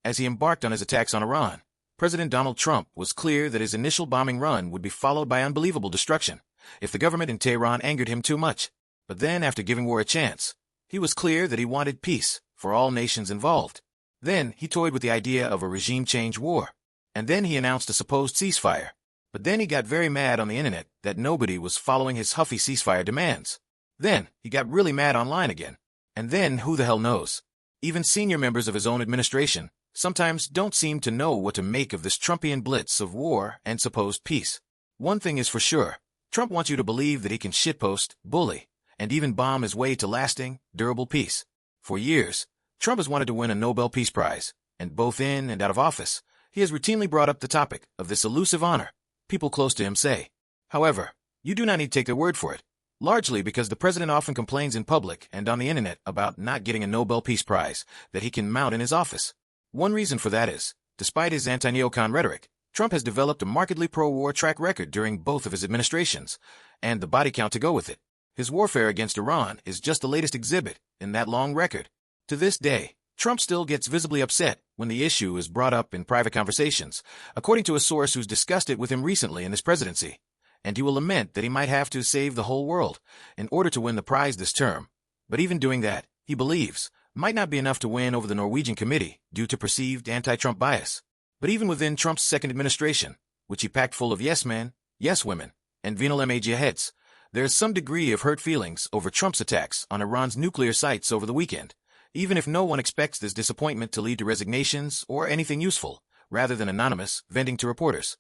As he embarked on his attacks on Iran, President Donald Trump was clear that his initial bombing run would be followed by unbelievable destruction if the government in Tehran angered him too much. But then, after giving war a chance, he was clear that he wanted peace for all nations involved. Then he toyed with the idea of a regime change war. And then he announced a supposed ceasefire. But then he got very mad on the internet that nobody was following his huffy ceasefire demands. Then he got really mad online again. And then who the hell knows? Even senior members of his own administration sometimes don't seem to know what to make of this Trumpian blitz of war and supposed peace. One thing is for sure, Trump wants you to believe that he can shitpost, bully, and even bomb his way to lasting, durable peace. For years, Trump has wanted to win a Nobel Peace Prize, and both in and out of office, he has routinely brought up the topic of this elusive honor, people close to him say. However, you do not need to take their word for it, largely because the president often complains in public and on the internet about not getting a Nobel Peace Prize that he can mount in his office. One reason for that is, despite his anti-neocon rhetoric, Trump has developed a markedly pro-war track record during both of his administrations, and the body count to go with it. His warfare against Iran is just the latest exhibit in that long record. To this day, Trump still gets visibly upset when the issue is brought up in private conversations, according to a source who's discussed it with him recently in his presidency. And he will lament that he might have to save the whole world in order to win the prize this term. But even doing that, he believes, might not be enough to win over the Norwegian committee due to perceived anti-Trump bias. But even within Trump's second administration, which he packed full of yes-men, yes-women, and venal major heads, there is some degree of hurt feelings over Trump's attacks on Iran's nuclear sites over the weekend, even if no one expects this disappointment to lead to resignations or anything useful, rather than anonymous venting to reporters.